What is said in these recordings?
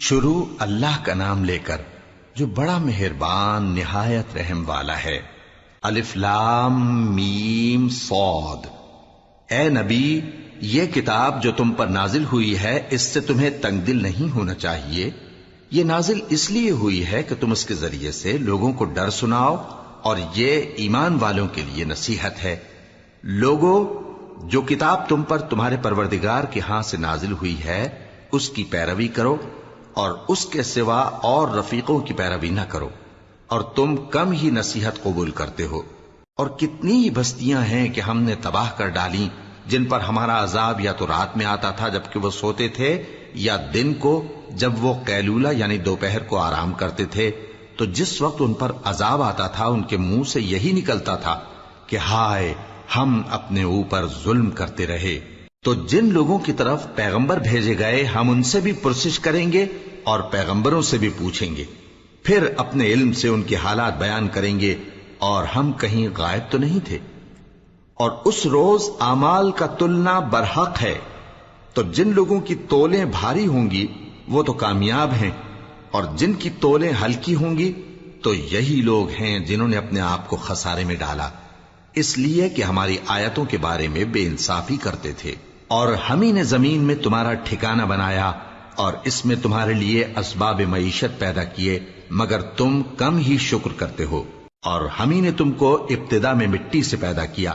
شروع اللہ کا نام لے کر جو بڑا مہربان نہایت رحم والا ہے۔ الف لام میم صاد۔ اے نبی، یہ کتاب جو تم پر نازل ہوئی ہے اس سے تمہیں تنگ دل نہیں ہونا چاہیے۔ یہ نازل اس لیے ہوئی ہے کہ تم اس کے ذریعے سے لوگوں کو ڈر سناؤ، اور یہ ایمان والوں کے لیے نصیحت ہے۔ لوگوں، جو کتاب تم پر تمہارے پروردگار کے ہاں سے نازل ہوئی ہے اس کی پیروی کرو، اور اس کے سوا اور رفیقوں کی پیروی نہ کرو، اور تم کم ہی نصیحت قبول کرتے ہو۔ اور کتنی ہی بستیاں ہیں کہ ہم نے تباہ کر ڈالی جن پر ہمارا عذاب یا تو رات میں آتا تھا جبکہ وہ سوتے تھے، یا دن کو جب وہ قیلولہ یعنی دوپہر کو آرام کرتے تھے، تو جس وقت ان پر عذاب آتا تھا ان کے منہ سے یہی نکلتا تھا کہ ہائے، ہم اپنے اوپر ظلم کرتے رہے۔ تو جن لوگوں کی طرف پیغمبر بھیجے گئے ہم ان سے بھی پرسش کریں گے اور پیغمبروں سے بھی پوچھیں گے، پھر اپنے علم سے ان کے حالات بیان کریں گے، اور ہم کہیں غائب تو نہیں تھے۔ اور اس روز اعمال کا تلنا برحق ہے، تو جن لوگوں کی تولیں بھاری ہوں گی وہ تو کامیاب ہیں، اور جن کی تولیں ہلکی ہوں گی تو یہی لوگ ہیں جنہوں نے اپنے آپ کو خسارے میں ڈالا، اس لیے کہ ہماری آیتوں کے بارے میں بے انصافی کرتے تھے۔ اور ہم ہی نے زمین میں تمہارا ٹھکانہ بنایا اور اس میں تمہارے لیے اسباب معیشت پیدا کیے، مگر تم کم ہی شکر کرتے ہو۔ اور ہم ہی نے تم کو ابتدا میں مٹی سے پیدا کیا،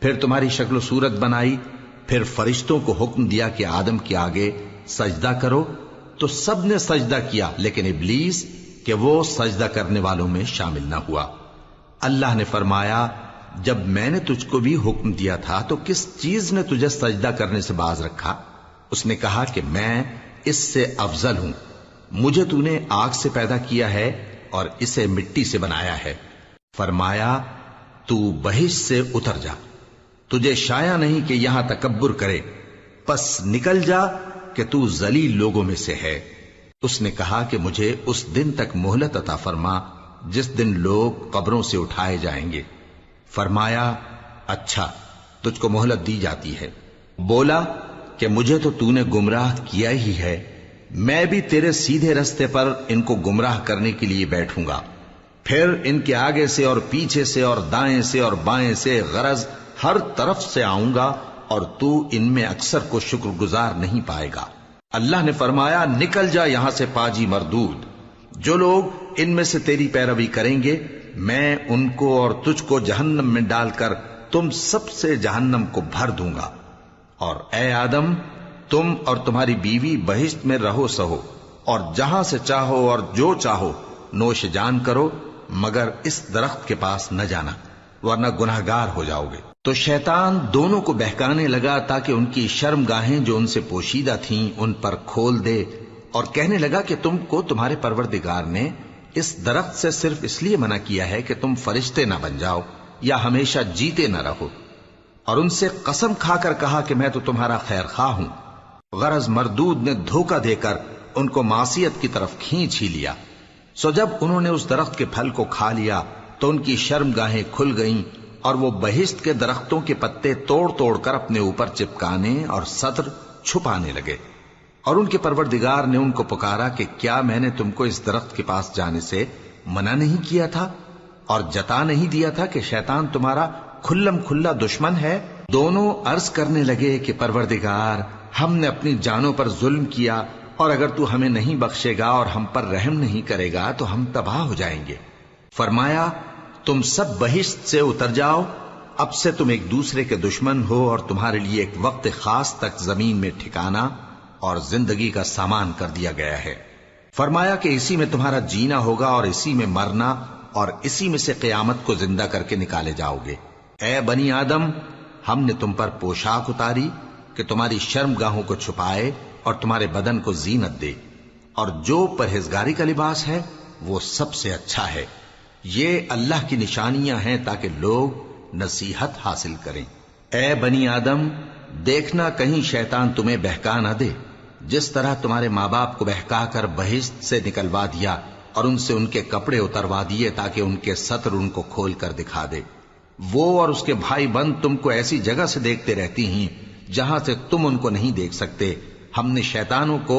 پھر تمہاری شکل و صورت بنائی، پھر فرشتوں کو حکم دیا کہ آدم کے آگے سجدہ کرو، تو سب نے سجدہ کیا لیکن ابلیس کہ وہ سجدہ کرنے والوں میں شامل نہ ہوا۔ اللہ نے فرمایا، جب میں نے تجھ کو بھی حکم دیا تھا تو کس چیز نے تجھے سجدہ کرنے سے باز رکھا؟ اس نے کہا کہ میں اس سے افضل ہوں، مجھے تو نے آگ سے پیدا کیا ہے اور اسے مٹی سے بنایا ہے۔ فرمایا، تو بہشت سے اتر جا، تجھے شایع نہیں کہ یہاں تکبر کرے، پس نکل جا کہ تو ذلیل لوگوں میں سے ہے۔ اس نے کہا کہ مجھے اس دن تک مہلت عطا فرما جس دن لوگ قبروں سے اٹھائے جائیں گے۔ فرمایا، اچھا، تجھ کو مہلت دی جاتی ہے۔ بولا کہ مجھے تو نے گمراہ کیا ہی ہے، میں بھی تیرے سیدھے رستے پر ان کو گمراہ کرنے کے لیے بیٹھوں گا، پھر ان کے آگے سے اور پیچھے سے اور دائیں سے اور بائیں سے، غرض ہر طرف سے آؤں گا، اور تو ان میں اکثر کو شکر گزار نہیں پائے گا۔ اللہ نے فرمایا، نکل جا یہاں سے پاجی مردود، جو لوگ ان میں سے تیری پیروی کریں گے میں ان کو اور تجھ کو جہنم میں ڈال کر تم سب سے جہنم کو بھر دوں گا۔ اور اے آدم، تم اور تمہاری بیوی بہشت میں رہو سہو، اور جہاں سے چاہو اور جو چاہو نوش جان کرو، مگر اس درخت کے پاس نہ جانا ورنہ گناہگار ہو جاؤ گے۔ تو شیطان دونوں کو بہکانے لگا تاکہ ان کی شرم گاہیں جو ان سے پوشیدہ تھیں ان پر کھول دے، اور کہنے لگا کہ تم کو تمہارے پروردگار نے اس درخت سے صرف اس لیے منع کیا ہے کہ تم فرشتے نہ بن جاؤ یا ہمیشہ جیتے نہ رہو۔ اور ان سے قسم کھا کر کہا کہ میں تو تمہارا خیر خواہ ہوں۔ غرض مردود نے دھوکہ دے کر ان کو معصیت کی طرف کھینچ ہی لیا۔ سو جب انہوں نے اس درخت کے پھل کو کھا لیا تو ان کی شرم گاہیں کھل گئیں، اور وہ بہشت کے درختوں کے پتے توڑ توڑ کر اپنے اوپر چپکانے اور سطر چھپانے لگے۔ اور ان کے پروردگار نے ان کو پکارا کہ کیا میں نے تم کو اس درخت کے پاس جانے سے منع نہیں کیا تھا، اور جتا نہیں دیا تھا کہ شیطان تمہارا کھلم کھلا دشمن ہے؟ دونوں عرض کرنے لگے کہ پروردگار، ہم نے اپنی جانوں پر ظلم کیا، اور اگر تو ہمیں نہیں بخشے گا اور ہم پر رحم نہیں کرے گا تو ہم تباہ ہو جائیں گے۔ فرمایا، تم سب بہشت سے اتر جاؤ، اب سے تم ایک دوسرے کے دشمن ہو، اور تمہارے لیے ایک وقت خاص تک زمین میں ٹھکانا اور زندگی کا سامان کر دیا گیا ہے۔ فرمایا کہ اسی میں تمہارا جینا ہوگا اور اسی میں مرنا، اور اسی میں سے قیامت کو زندہ کر کے نکالے جاؤ گے۔ اے بنی آدم، ہم نے تم پر پوشاک اتاری کہ تمہاری شرم گاہوں کو چھپائے اور تمہارے بدن کو زینت دے، اور جو پرہیزگاری کا لباس ہے وہ سب سے اچھا ہے۔ یہ اللہ کی نشانیاں ہیں تاکہ لوگ نصیحت حاصل کریں۔ اے بنی آدم، دیکھنا کہیں شیطان تمہیں بہکا نہ دے، جس طرح تمہارے ماں باپ کو بہکا کر بہشت سے نکلوا دیا اور ان سے ان کے کپڑے اتروا دیے تاکہ ان کے سطر ان کو کھول کر دکھا دے۔ وہ اور اس کے بھائی بند تم کو ایسی جگہ سے دیکھتے رہتی ہیں جہاں سے تم ان کو نہیں دیکھ سکتے۔ ہم نے شیطانوں کو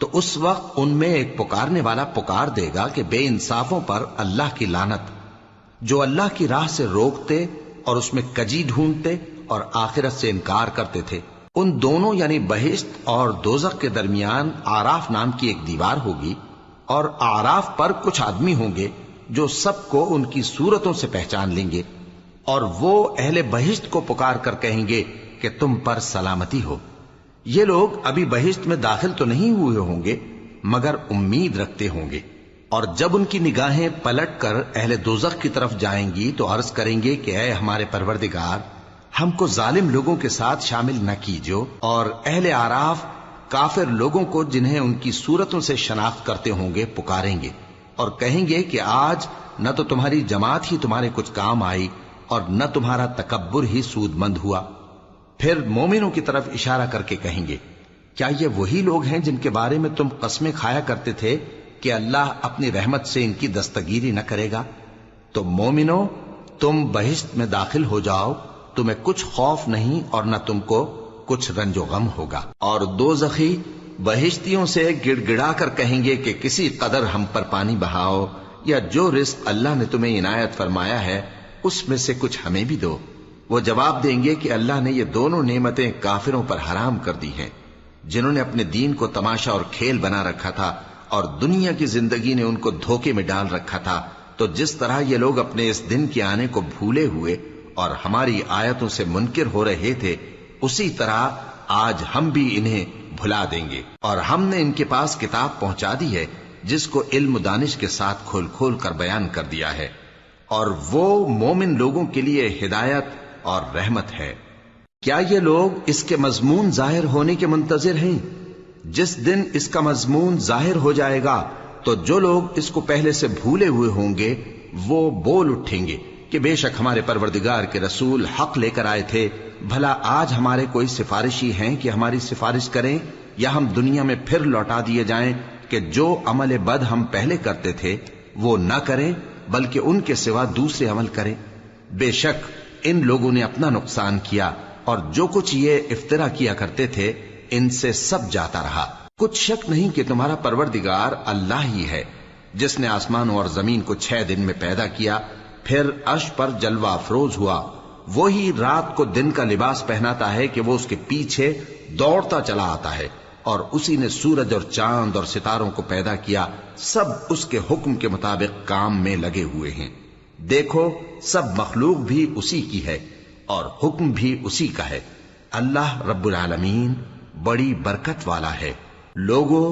تو اس وقت ان میں ایک پکارنے والا پکار دے گا کہ بے انصافوں پر اللہ کی لعنت، جو اللہ کی راہ سے روکتے اور اس میں کجی ڈھونڈتے اور آخرت سے انکار کرتے تھے۔ ان دونوں یعنی بہشت اور دوزخ کے درمیان آراف نام کی ایک دیوار ہوگی، اور آراف پر کچھ آدمی ہوں گے جو سب کو ان کی صورتوں سے پہچان لیں گے، اور وہ اہل بہشت کو پکار کر کہیں گے کہ تم پر سلامتی ہو۔ یہ لوگ ابھی بہشت میں داخل تو نہیں ہوئے ہوں گے مگر امید رکھتے ہوں گے، اور جب ان کی نگاہیں پلٹ کر اہل دوزخ کی طرف جائیں گی تو عرض کریں گے کہ اے ہمارے پروردگار، ہم کو ظالم لوگوں کے ساتھ شامل نہ کیجو۔ اور اہل آراف کافر لوگوں کو جنہیں ان کی صورتوں سے شناخت کرتے ہوں گے پکاریں گے اور کہیں گے کہ آج نہ تو تمہاری جماعت ہی تمہارے کچھ کام آئی اور نہ تمہارا تکبر ہی سود مند ہوا۔ پھر مومنوں کی طرف اشارہ کر کے کہیں گے، کیا یہ وہی لوگ ہیں جن کے بارے میں تم قسمیں کھایا کرتے تھے کہ اللہ اپنی رحمت سے ان کی دستگیری نہ کرے گا؟ تو مومنوں، تم بہشت میں داخل ہو جاؤ، تمہیں کچھ خوف نہیں اور نہ تم کو کچھ رنج و غم ہوگا۔ اور دوزخی بہشتیوں سے گڑ گڑا کر کہیں گے کہ کسی قدر ہم پر پانی بہاؤ، یا جو رزق اللہ نے تمہیں عنایت فرمایا ہے اس میں سے کچھ ہمیں بھی دو۔ وہ جواب دیں گے کہ اللہ نے یہ دونوں نعمتیں کافروں پر حرام کر دی ہیں، جنہوں نے اپنے دین کو تماشا اور کھیل بنا رکھا تھا اور دنیا کی زندگی نے ان کو دھوکے میں ڈال رکھا تھا۔ تو جس طرح یہ لوگ اپنے اس دن کے آنے کو بھولے ہوئے اور ہماری آیتوں سے منکر ہو رہے تھے، اسی طرح آج ہم بھی انہیں بھلا دیں گے۔ اور ہم نے ان کے پاس کتاب پہنچا دی ہے جس کو علم و دانش کے ساتھ کھول کھول کر بیان کر دیا ہے، اور وہ مومن لوگوں کے لیے ہدایت اور رحمت ہے۔ کیا یہ لوگ اس کے مضمون ظاہر ہونے کے منتظر ہیں؟ جس دن اس کا مضمون ظاہر ہو جائے گا تو جو لوگ اس کو پہلے سے بھولے ہوئے ہوں گے وہ بول اٹھیں گے کہ بے شک ہمارے پروردگار کے رسول حق لے کر آئے تھے، بھلا آج ہمارے کوئی سفارشی ہیں کہ ہماری سفارش کریں، یا ہم دنیا میں پھر لوٹا دیے جائیں کہ جو عمل بد ہم پہلے کرتے تھے وہ نہ کریں بلکہ ان کے سوا دوسرے عمل کریں۔ بے شک ان لوگوں نے اپنا نقصان کیا، اور جو کچھ یہ افترا کیا کرتے تھے ان سے سب جاتا رہا۔ کچھ شک نہیں کہ تمہارا پروردگار اللہ ہی ہے جس نے آسمانوں اور زمین کو 6 دن میں پیدا کیا، پھر عرش پر جلوہ افروز ہوا۔ وہی رات کو دن کا لباس پہناتا ہے کہ وہ اس کے پیچھے دوڑتا چلا آتا ہے، اور اسی نے سورج اور چاند اور ستاروں کو پیدا کیا، سب اس کے حکم کے مطابق کام میں لگے ہوئے ہیں۔ دیکھو سب مخلوق بھی اسی کی ہے اور حکم بھی اسی کا ہے۔ اللہ رب العالمین بڑی برکت والا ہے۔ لوگوں،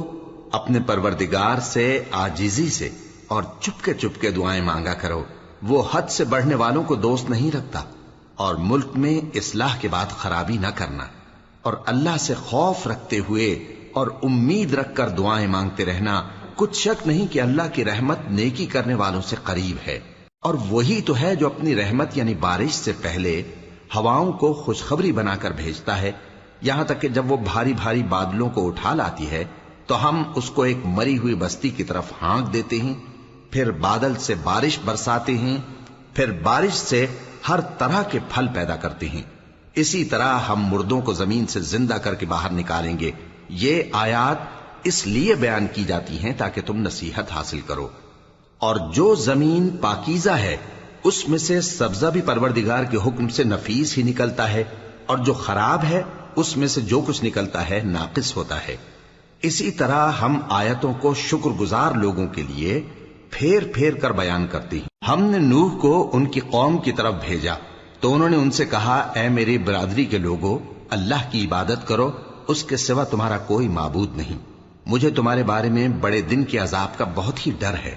اپنے پروردگار سے عاجزی سے اور چپکے دعائیں مانگا کرو، وہ حد سے بڑھنے والوں کو دوست نہیں رکھتا، اور ملک میں اصلاح کے بعد خرابی نہ کرنا، اور اللہ سے خوف رکھتے ہوئے اور امید رکھ کر دعائیں مانگتے رہنا۔ کچھ شک نہیں کہ اللہ کی رحمت نیکی کرنے والوں سے قریب ہے، اور وہی تو ہے جو اپنی رحمت یعنی بارش سے پہلے ہواؤں کو خوشخبری بنا کر بھیجتا ہے، یہاں تک کہ جب وہ بھاری بھاری بادلوں کو اٹھا لاتی ہے تو ہم اس کو ایک مری ہوئی بستی کی طرف ہانک دیتے ہیں، پھر بادل سے بارش برساتے ہیں، پھر بارش سے ہر طرح کے پھل پیدا کرتے ہیں۔ اسی طرح ہم مردوں کو زمین سے زندہ کر کے باہر نکالیں گے۔ یہ آیات اس لیے بیان کی جاتی ہیں تاکہ تم نصیحت حاصل کرو۔ اور جو زمین پاکیزہ ہے اس میں سے سبزہ بھی پروردگار کے حکم سے نفیس ہی نکلتا ہے، اور جو خراب ہے اس میں سے جو کچھ نکلتا ہے ناقص ہوتا ہے۔ اسی طرح ہم آیتوں کو شکر گزار لوگوں کے لیے پھیر پھیر کر بیان کرتے ہیں۔ ہم نے نوح کو ان کی قوم کی طرف بھیجا تو انہوں نے ان سے کہا، اے میری برادری کے لوگوں، اللہ کی عبادت کرو، اس کے سوا تمہارا کوئی معبود نہیں۔ مجھے تمہارے بارے میں بڑے دن کے عذاب کا بہت ہی ڈر ہے۔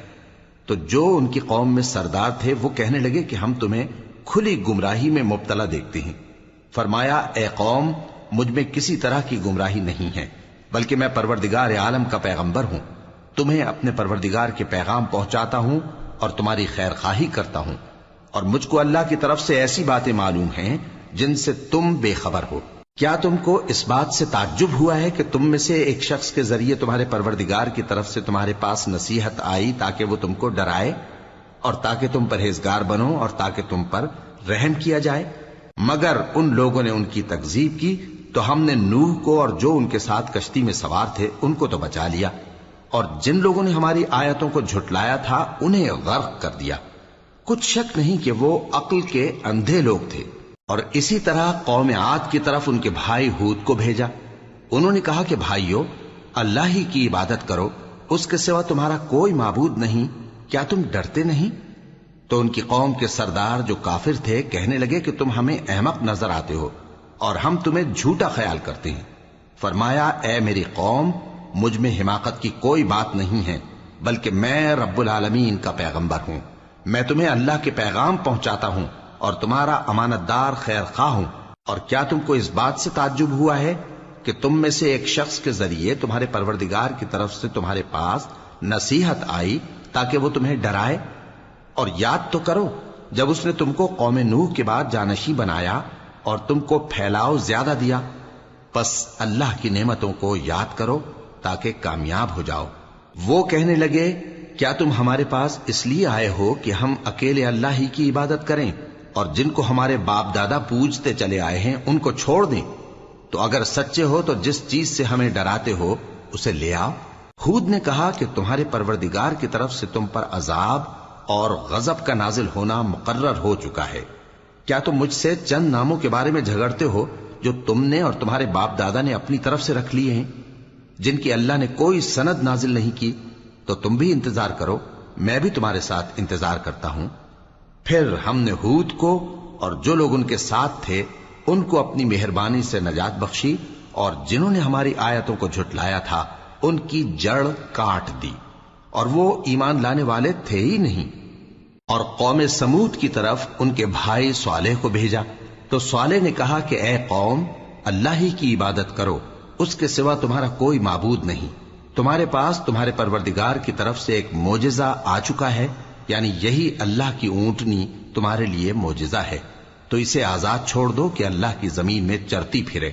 تو جو ان کی قوم میں سردار تھے وہ کہنے لگے کہ ہم تمہیں کھلی گمراہی میں مبتلا دیکھتے ہیں۔ فرمایا، اے قوم، مجھ میں کسی طرح کی گمراہی نہیں ہے، بلکہ میں پروردگار عالم کا پیغمبر ہوں، تمہیں اپنے پروردگار کے پیغام پہنچاتا ہوں اور تمہاری خیر خواہی کرتا ہوں، اور مجھ کو اللہ کی طرف سے ایسی باتیں معلوم ہیں جن سے تم بے خبر ہو۔ کیا تم کو اس بات سے تعجب ہوا ہے کہ تم میں سے ایک شخص کے ذریعے تمہارے پروردگار کی طرف سے تمہارے پاس نصیحت آئی تاکہ وہ تم کو ڈرائے اور تاکہ تم پرہیزگار بنو اور تاکہ تم پر رحم کیا جائے؟ مگر ان لوگوں نے ان کی تکذیب کی تو ہم نے نوح کو اور جو ان کے ساتھ کشتی میں سوار تھے ان کو تو بچا لیا، اور جن لوگوں نے ہماری آیتوں کو جھٹلایا تھا انہیں غرق کر دیا۔ کچھ شک نہیں کہ وہ عقل کے اندھے لوگ تھے۔ اور اسی طرح قوم عاد کی طرف ان کے بھائی ہود کو بھیجا۔ انہوں نے کہا کہ بھائیو، اللہ ہی کی عبادت کرو، اس کے سوا تمہارا کوئی معبود نہیں، کیا تم ڈرتے نہیں؟ تو ان کی قوم کے سردار جو کافر تھے کہنے لگے کہ تم ہمیں احمق نظر آتے ہو اور ہم تمہیں جھوٹا خیال کرتے ہیں۔ فرمایا، اے میری قوم، مجھ میں حماقت کی کوئی بات نہیں ہے، بلکہ میں رب العالمین کا پیغمبر ہوں۔ میں تمہیں اللہ کے پیغام پہنچاتا ہوں اور تمہارا امانت دار خیر خواہ ہوں۔ اور کیا تم کو اس بات سے تعجب ہوا ہے کہ تم میں سے ایک شخص کے ذریعے تمہارے پروردگار کی طرف سے تمہارے پاس نصیحت آئی تاکہ وہ تمہیں ڈرائے؟ اور یاد تو کرو جب اس نے تم کو قوم نوح کے بعد جانشین بنایا اور تم کو پھیلاؤ زیادہ دیا۔ پس اللہ کی نعمتوں کو یاد کرو تاکہ کامیاب ہو جاؤ۔ وہ کہنے لگے، کیا تم ہمارے پاس اس لیے آئے ہو کہ ہم اکیلے اللہ ہی کی عبادت کریں اور جن کو ہمارے باپ دادا پوجتے چلے آئے ہیں ان کو چھوڑ دیں؟ تو اگر سچے ہو تو جس چیز سے ہمیں ڈراتے ہو اسے لے آؤ۔ ہود نے کہا کہ تمہارے پروردگار کی طرف سے تم پر عذاب اور غضب کا نازل ہونا مقرر ہو چکا ہے۔ کیا تم مجھ سے چند ناموں کے بارے میں جھگڑتے ہو جو تم نے اور تمہارے باپ دادا نے اپنی طرف سے رکھ لیے ہیں، جن کی اللہ نے کوئی سند نازل نہیں کی؟ تو تم بھی انتظار کرو، میں بھی تمہارے ساتھ انتظار کرتا ہوں۔ پھر ہم نے ہود کو اور جو لوگ ان کے ساتھ تھے ان کو اپنی مہربانی سے نجات بخشی، اور جنہوں نے ہماری آیتوں کو جھٹلایا تھا ان کی جڑ کاٹ دی، اور وہ ایمان لانے والے تھے ہی نہیں۔ اور قوم سمود کی طرف ان کے بھائی صالح کو بھیجا، تو صالح نے کہا کہ اے قوم، اللہ ہی کی عبادت کرو، اس کے سوا تمہارا کوئی معبود نہیں۔ تمہارے پاس تمہارے پروردگار کی طرف سے ایک معجزہ آ چکا ہے، یعنی یہی اللہ کی اونٹنی تمہارے لیے معجزہ ہے، تو اسے آزاد چھوڑ دو کہ اللہ کی زمین میں چرتی پھرے،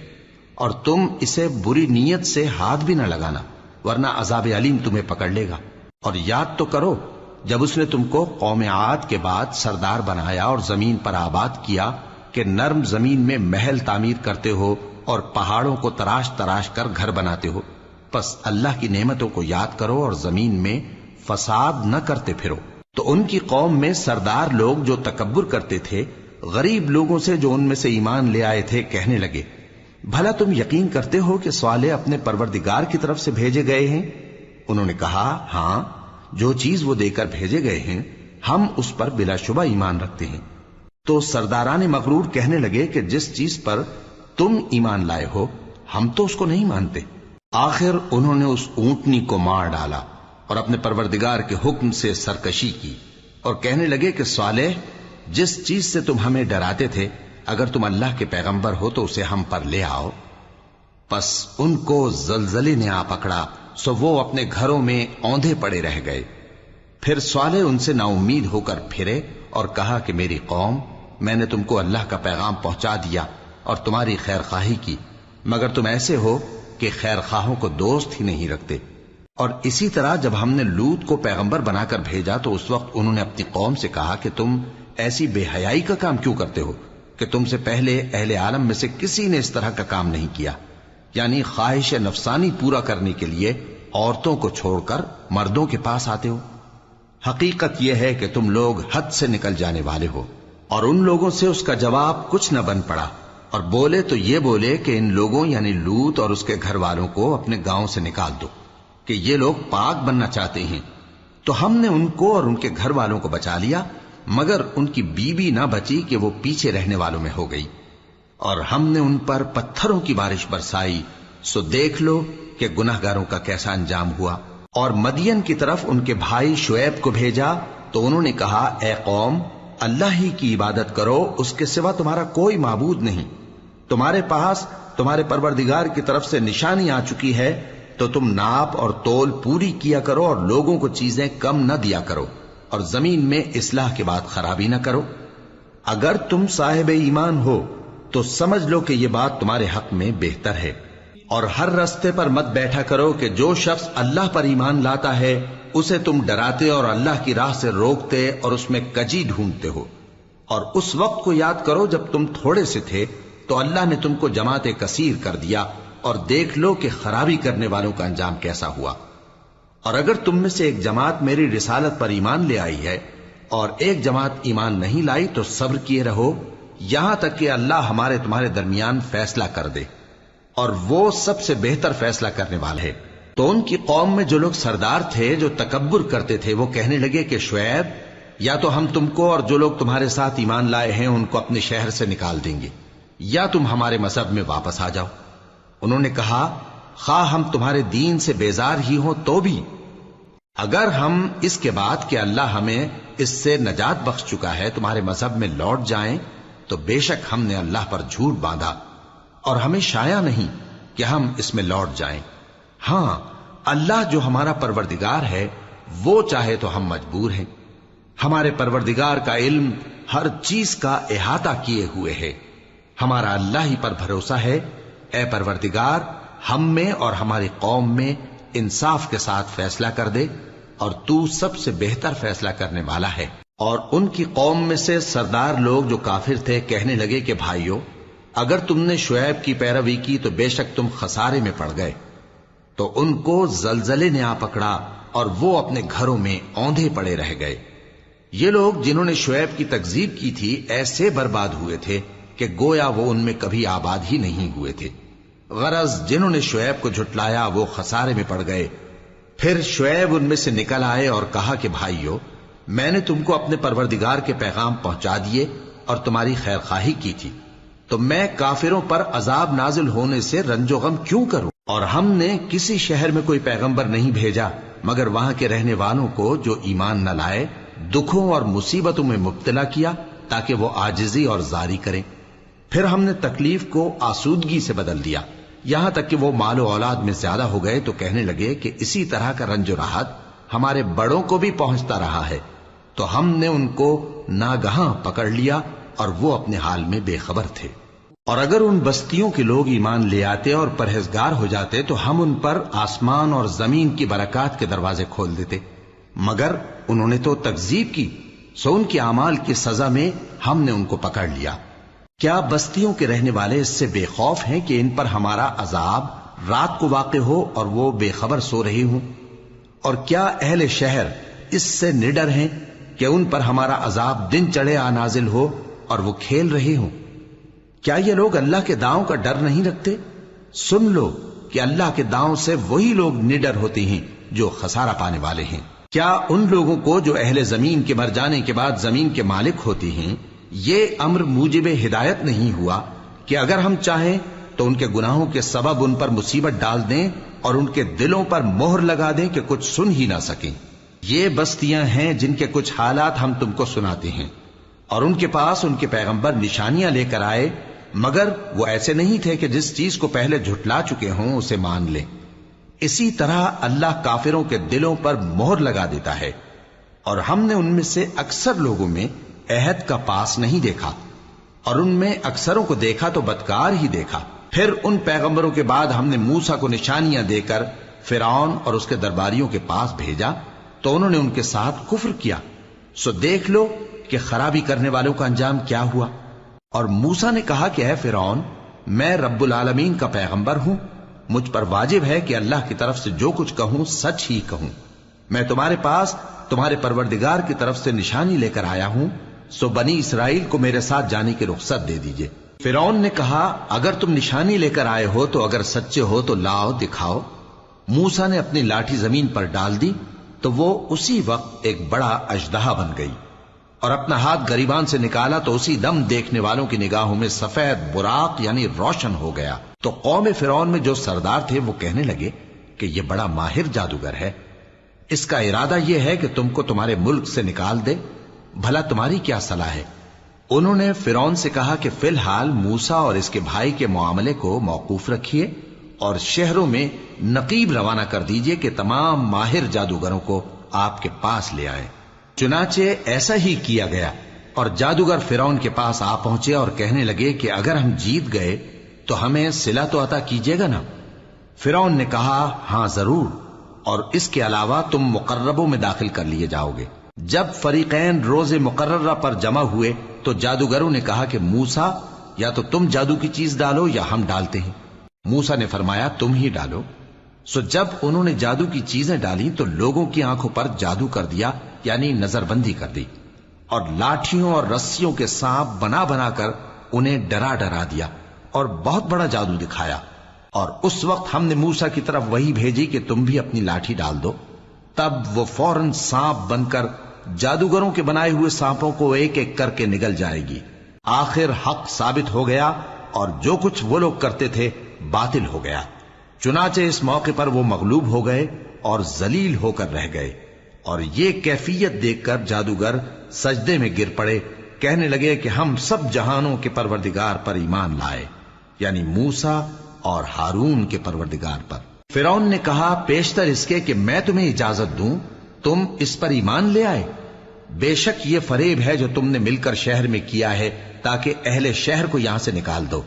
اور تم اسے بری نیت سے ہاتھ بھی نہ لگانا، ورنہ عذاب علیم تمہیں پکڑ لے گا۔ اور یاد تو کرو جب اس نے تم کو قوم عاد کے بعد سردار بنایا اور زمین پر آباد کیا کہ نرم زمین میں محل تعمیر کرتے ہو اور پہاڑوں کو تراش تراش کر گھر بناتے ہو۔ پس اللہ کی نعمتوں کو یاد کرو اور زمین میں فساد نہ کرتے پھرو۔ تو ان کی قوم میں سردار لوگ جو تکبر کرتے تھے غریب لوگوں سے جو ان میں سے ایمان لے آئے تھے کہنے لگے، بھلا تم یقین کرتے ہو کہ صالح اپنے پروردگار کی طرف سے بھیجے گئے ہیں؟ انہوں نے کہا، ہاں، جو چیز وہ دے کر بھیجے گئے ہیں ہم اس پر بلا شبہ ایمان رکھتے ہیں۔ تو سرداران مغرور کہنے لگے کہ جس چیز پر تم ایمان لائے ہو ہم تو اس کو نہیں مانتے۔ آخر انہوں نے اس اونٹنی کو مار ڈالا اور اپنے پروردگار کے حکم سے سرکشی کی، اور کہنے لگے کہ صالح، جس چیز سے تم ہمیں ڈراتے تھے اگر تم اللہ کے پیغمبر ہو تو اسے ہم پر لے آؤ۔ پس ان کو زلزلے نے آ پکڑا، سو وہ اپنے گھروں میں اوندھے پڑے رہ گئے۔ پھر صالح ان سے نا امید ہو کر پھرے اور کہا کہ میری قوم، میں نے تم کو اللہ کا پیغام پہنچا دیا اور تمہاری خیر خواہی کی، مگر تم ایسے ہو کہ خیر خواہوں کو دوست ہی نہیں رکھتے۔ اور اسی طرح جب ہم نے لوط کو پیغمبر بنا کر بھیجا تو اس وقت انہوں نے اپنی قوم سے کہا کہ تم ایسی بے حیائی کا کام کیوں کرتے ہو کہ تم سے پہلے اہل عالم میں سے کسی نے اس طرح کا کام نہیں کیا، یعنی خواہش نفسانی پورا کرنے کے لیے عورتوں کو چھوڑ کر مردوں کے پاس آتے ہو۔ حقیقت یہ ہے کہ تم لوگ حد سے نکل جانے والے ہو۔ اور ان لوگوں سے اس کا جواب کچھ نہ بن پڑا، اور بولے تو یہ بولے کہ ان لوگوں یعنی لوط اور اس کے گھر والوں کو اپنے گاؤں سے نکال دو کہ یہ لوگ پاک بننا چاہتے ہیں۔ تو ہم نے ان کو اور ان کے گھر والوں کو بچا لیا، مگر ان کی بیوی نہ بچی کہ وہ پیچھے رہنے والوں میں ہو گئی، اور ہم نے ان پر پتھروں کی بارش برسائی، سو دیکھ لو کہ گناہگاروں کا کیسا انجام ہوا۔ اور مدین کی طرف ان کے بھائی شعیب کو بھیجا تو انہوں نے کہا، اے قوم، اللہ ہی کی عبادت کرو، اس کے سوا تمہارا کوئی معبود نہیں۔ تمہارے پاس تمہارے پروردگار کی طرف سے نشانی آ چکی ہے، تو تم ناپ اور تول پوری کیا کرو اور لوگوں کو چیزیں کم نہ دیا کرو، اور زمین میں اصلاح کے بعد خرابی نہ کرو۔ اگر تم صاحب ایمان ہو تو سمجھ لو کہ یہ بات تمہارے حق میں بہتر ہے، اور ہر رستے پر مت بیٹھا کرو کہ جو شخص اللہ پر ایمان لاتا ہے اسے تم ڈراتے اور اللہ کی راہ سے روکتے اور اس میں کجی ڈھونڈتے ہو۔ اور اس وقت کو یاد کرو جب تم تھوڑے سے تھے، تو اللہ نے تم کو جماعت کثیر کر دیا، اور دیکھ لو کہ خرابی کرنے والوں کا انجام کیسا ہوا۔ اور اگر تم میں سے ایک جماعت میری رسالت پر ایمان لے آئی ہے اور ایک جماعت ایمان نہیں لائی تو صبر کیے رہو یہاں تک کہ اللہ ہمارے تمہارے درمیان فیصلہ کر دے، اور وہ سب سے بہتر فیصلہ کرنے والا ہے۔ تو ان کی قوم میں جو لوگ سردار تھے جو تکبر کرتے تھے وہ کہنے لگے کہ شعیب، یا تو ہم تم کو اور جو لوگ تمہارے ساتھ ایمان لائے ہیں ان کو اپنے شہر سے نکال دیں گے، یا تم ہمارے مذہب میں واپس آ جاؤ۔ انہوں نے کہا، خواہ ہم تمہارے دین سے بیزار ہی ہوں تو بھی، اگر ہم اس کے بعد کہ اللہ ہمیں اس سے نجات بخش چکا ہے تمہارے مذہب میں لوٹ جائیں تو بے شک ہم نے اللہ پر جھوٹ باندھا، اور ہمیں شایع نہیں کہ ہم اس میں لوٹ جائیں۔ ہاں، اللہ جو ہمارا پروردگار ہے وہ چاہے تو ہم مجبور ہیں۔ ہمارے پروردگار کا علم ہر چیز کا احاطہ کیے ہوئے ہے، ہمارا اللہ ہی پر بھروسہ ہے۔ اے پروردگار، ہم میں اور ہماری قوم میں انصاف کے ساتھ فیصلہ کر دے، اور تو سب سے بہتر فیصلہ کرنے والا ہے۔ اور ان کی قوم میں سے سردار لوگ جو کافر تھے کہنے لگے کہ بھائیو، اگر تم نے شعیب کی پیروی کی تو بے شک تم خسارے میں پڑ گئے۔ تو ان کو زلزلے نے آ پکڑا اور وہ اپنے گھروں میں اوندھے پڑے رہ گئے۔ یہ لوگ جنہوں نے شعیب کی تکذیب کی تھی ایسے برباد ہوئے تھے کہ گویا وہ ان میں کبھی آباد ہی نہیں ہوئے تھے۔ غرض جنہوں نے شعیب کو جھٹلایا وہ خسارے میں پڑ گئے۔ پھر شعیب ان میں سے نکل آئے اور کہا کہ بھائیو، میں نے تم کو اپنے پروردگار کے پیغام پہنچا دیے اور تمہاری خیر خواہی کی تھی، تو میں کافروں پر عذاب نازل ہونے سے رنج و غم کیوں کروں؟ اور ہم نے کسی شہر میں کوئی پیغمبر نہیں بھیجا مگر وہاں کے رہنے والوں کو جو ایمان نہ لائے دکھوں اور مصیبتوں میں مبتلا کیا تاکہ وہ عاجزی اور زاری کریں۔ پھر ہم نے تکلیف کو آسودگی سے بدل دیا، یہاں تک کہ وہ مال و اولاد میں زیادہ ہو گئے تو کہنے لگے کہ اسی طرح کا رنج و راحت ہمارے بڑوں کو بھی پہنچتا رہا ہے۔ تو ہم نے ان کو ناگہاں پکڑ لیا اور وہ اپنے حال میں بے خبر تھے۔ اور اگر ان بستیوں کے لوگ ایمان لے آتے اور پرہیزگار ہو جاتے تو ہم ان پر آسمان اور زمین کی برکات کے دروازے کھول دیتے، مگر انہوں نے تو تکذیب کی، سو ان کے اعمال کی سزا میں ہم نے ان کو پکڑ لیا۔ کیا بستیوں کے رہنے والے اس سے بے خوف ہیں کہ ان پر ہمارا عذاب رات کو واقع ہو اور وہ بے خبر سو رہے ہوں؟ اور کیا اہل شہر اس سے نڈر ہیں کہ ان پر ہمارا عذاب دن چڑھے آ نازل ہو اور وہ کھیل رہے ہوں؟ کیا یہ لوگ اللہ کے داؤں کا ڈر نہیں رکھتے؟ سن لو کہ اللہ کے داؤں سے وہی لوگ نڈر ہوتے ہیں جو خسارہ پانے والے ہیں۔ کیا ان لوگوں کو جو اہل زمین کے مر جانے کے بعد زمین کے مالک ہوتے ہیں یہ امر موجب ہدایت نہیں ہوا کہ اگر ہم چاہیں تو ان کے گناہوں کے سبب ان پر مصیبت ڈال دیں اور ان کے دلوں پر مہر لگا دیں کہ کچھ سن ہی نہ سکیں؟ یہ بستیاں ہیں جن کے کچھ حالات ہم تم کو سناتے ہیں، اور ان کے پاس ان کے پیغمبر نشانیاں لے کر آئے، مگر وہ ایسے نہیں تھے کہ جس چیز کو پہلے جھٹلا چکے ہوں اسے مان لیں۔ اسی طرح اللہ کافروں کے دلوں پر مہر لگا دیتا ہے، اور ہم نے ان میں سے اکثر لوگوں میں عہد کا پاس نہیں دیکھا، اور ان میں اکثروں کو دیکھا تو بدکار ہی دیکھا۔ پھر ان پیغمبروں کے بعد ہم نے موسیٰ کو نشانیاں دے کر فرعون اور اس کے درباریوں کے پاس بھیجا تو انہوں نے ان کے ساتھ کفر کیا، سو دیکھ لو کہ خرابی کرنے والوں کا انجام کیا ہوا۔ اور موسیٰ نے کہا کہ اے فرعون، میں رب العالمین کا پیغمبر ہوں، مجھ پر واجب ہے کہ اللہ کی طرف سے جو کچھ کہوں سچ ہی کہوں۔ میں تمہارے پاس تمہارے پروردگار کی طرف سے نشانی لے کر آیا ہوں، سو بنی اسرائیل کو میرے ساتھ جانے کی رخصت دے دیجئے۔ فرعون نے کہا اگر تم نشانی لے کر آئے ہو تو اگر سچے ہو تو لاؤ دکھاؤ۔ موسیٰ نے اپنی لاٹھی زمین پر ڈال دی تو وہ اسی وقت ایک بڑا اژدہا بن گئی، اور اپنا ہاتھ گریبان سے نکالا تو اسی دم دیکھنے والوں کی نگاہوں میں سفید براق یعنی روشن ہو گیا۔ تو قوم فرعون میں جو سردار تھے وہ کہنے لگے کہ یہ بڑا ماہر جادوگر ہے، اس کا ارادہ یہ ہے کہ تم کو تمہارے ملک سے نکال دے، بھلا تمہاری کیا صلاح ہے؟ انہوں نے فرعون سے کہا کہ فی الحال موسیٰ اور اس کے بھائی کے معاملے کو موقوف رکھیے اور شہروں میں نقیب روانہ کر دیجئے کہ تمام ماہر جادوگروں کو آپ کے پاس لے آئیں۔ چنانچہ ایسا ہی کیا گیا، اور جادوگر فرعون کے پاس آ پہنچے اور کہنے لگے کہ اگر ہم جیت گئے تو ہمیں صلہ تو عطا کیجیے گا نا؟ فرعون نے کہا ہاں ضرور، اور اس کے علاوہ تم مقربوں میں داخل کر لیے جاؤ گے۔ جب فریقین روز مقررہ پر جمع ہوئے تو جادوگروں نے کہا کہ موسیٰ یا تو تم جادو کی چیز ڈالو یا ہم ڈالتے ہیں۔ موسیٰ نے فرمایا تم ہی ڈالو۔ سو جب انہوں نے جادو کی چیزیں ڈالی تو لوگوں کی آنکھوں پر جادو کر دیا، یعنی نظر بندی کر دی، اور لاٹھیوں اور رسیوں کے سانپ بنا بنا کر انہیں ڈرا ڈرا دیا اور بہت بڑا جادو دکھایا۔ اور اس وقت ہم نے موسیٰ کی طرف وحی بھیجی کہ تم بھی اپنی لاٹھی ڈال دو، تب وہ فوراً سانپ بن کر جادوگروں کے بنائے ہوئے سانپوں کو ایک ایک کر کے نگل جائے گی۔ آخر حق ثابت ہو گیا اور جو کچھ وہ لوگ کرتے تھے باطل ہو گیا۔ چنانچہ اس موقع پر وہ مغلوب ہو گئے اور ذلیل ہو کر رہ گئے، اور یہ کیفیت دیکھ کر جادوگر سجدے میں گر پڑے، کہنے لگے کہ ہم سب جہانوں کے پروردگار پر ایمان لائے، یعنی موسیٰ اور ہارون کے پروردگار پر۔ فرعون نے کہا پیشتر اس کے کہ میں تمہیں اجازت دوں تم اس پر ایمان لے آئے، بے شک یہ فریب ہے جو تم نے مل کر شہر میں کیا ہے تاکہ اہل شہر کو یہاں سے نکال دو،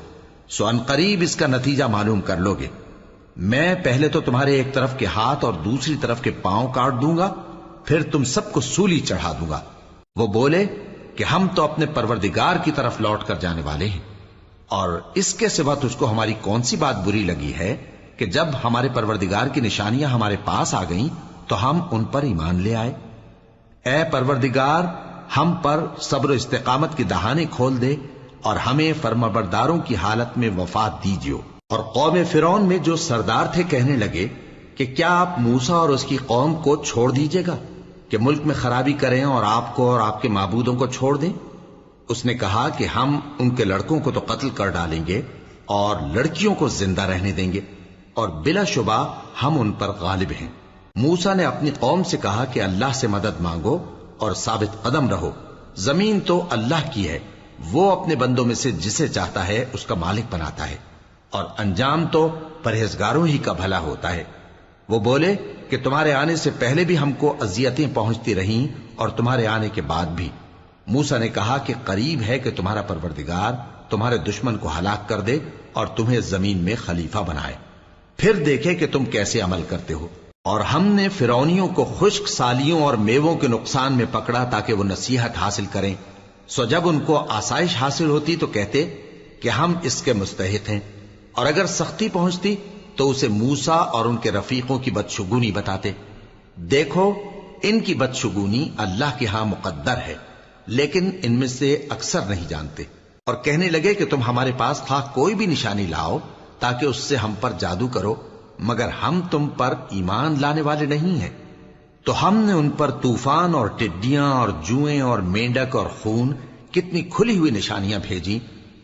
سو ان قریب اس کا نتیجہ معلوم کر لو گے۔ میں پہلے تو تمہارے ایک طرف کے ہاتھ اور دوسری طرف کے پاؤں کاٹ دوں گا، پھر تم سب کو سولی چڑھا دوں گا۔ وہ بولے کہ ہم تو اپنے پروردگار کی طرف لوٹ کر جانے والے ہیں، اور اس کے سوا تجھ کو ہماری کون سی بات بری لگی ہے کہ جب ہمارے پروردگار کی نشانیاں ہمارے پاس آ گئیں تو ہم ان پر ایمان لے آئے۔ اے پروردگار، ہم پر صبر و استقامت کی دہانے کھول دے اور ہمیں فرمانبرداروں کی حالت میں وفات دیجیو۔ اور قوم فرعون میں جو سردار تھے کہنے لگے کہ کیا آپ موسیٰ اور اس کی قوم کو چھوڑ دیجیے گا کہ ملک میں خرابی کریں اور آپ کو اور آپ کے معبودوں کو چھوڑ دیں؟ اس نے کہا کہ ہم ان کے لڑکوں کو تو قتل کر ڈالیں گے اور لڑکیوں کو زندہ رہنے دیں گے، اور بلا شبہ ہم ان پر غالب ہیں۔ موسیٰ نے اپنی قوم سے کہا کہ اللہ سے مدد مانگو اور ثابت قدم رہو، زمین تو اللہ کی ہے، وہ اپنے بندوں میں سے جسے چاہتا ہے اس کا مالک بناتا ہے، اور انجام تو پرہیزگاروں ہی کا بھلا ہوتا ہے۔ وہ بولے کہ تمہارے آنے سے پہلے بھی ہم کو اذیتیں پہنچتی رہیں اور تمہارے آنے کے بعد بھی۔ موسیٰ نے کہا کہ قریب ہے کہ تمہارا پروردگار تمہارے دشمن کو ہلاک کر دے اور تمہیں زمین میں خلیفہ بنائے، پھر دیکھے کہ تم کیسے عمل کرتے ہو۔ اور ہم نے فرعونیوں کو خشک سالیوں اور میووں کے نقصان میں پکڑا تاکہ وہ نصیحت حاصل کریں، سو جب ان کو آسائش حاصل ہوتی تو کہتے کہ ہم اس کے مستحق ہیں، اور اگر سختی پہنچتی تو اسے موسیٰ اور ان کے رفیقوں کی بدشگونی بتاتے۔ دیکھو ان کی بدشگونی اللہ کے ہاں مقدر ہے، لیکن ان میں سے اکثر نہیں جانتے۔ اور کہنے لگے کہ تم ہمارے پاس خواہ کوئی بھی نشانی لاؤ تاکہ اس سے ہم پر جادو کرو، مگر ہم تم پر ایمان لانے والے نہیں ہیں۔ تو ہم نے ان پر طوفان اور ٹڈیاں اور جوئیں اور مینڈک اور خون کتنی کھلی ہوئی نشانیاں بھیجی،